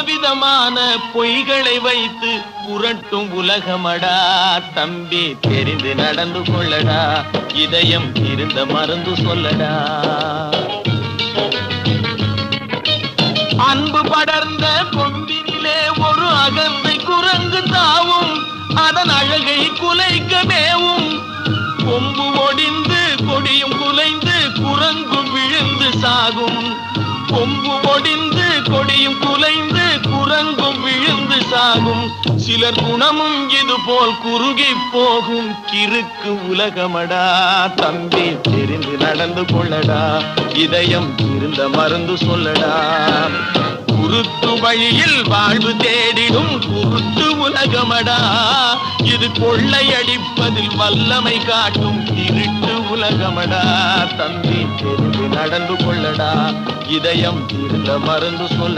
பலவிதமான பொய்களை வைத்து புரட்டும் உலகமடா. தம்பி தெரிந்து நடந்து கொள்ளடா, இதயம் இருந்த மருந்து சொல்லடா. அன்பு படர்ந்த கொம்பினிலே ஒரு அகந்தை குரங்கு தாவும், அதன் அழகை குலைக்க மேவும். கொம்பு ஒடிந்து கொடியும் குலைந்து குரங்கும் விழுந்து சாகும். கொம்பு ஒடிந்து கொடியும் குலைந்து குரங்கும் விழுந்து சாகும். சிலர் குணமும் இது போல் குறுகி போகும் கிறுக்கு உலகமடா. தம்பி தெரிந்து நடந்து கொள்ளடா, இதயம் இருந்த மருந்து சொல்லடா. குருட்டு வழியில் வாழ்வு தேடிடும் குருட்டு உலகமடா. இது கொள்ளையடிப்பதில் வல்லமை காட்டும் திருட்டு உலகமடா. தம்பி தெரிந்து நடந்து கொள்ளடா, இதயம் இருந்த மருந்து சொல்ல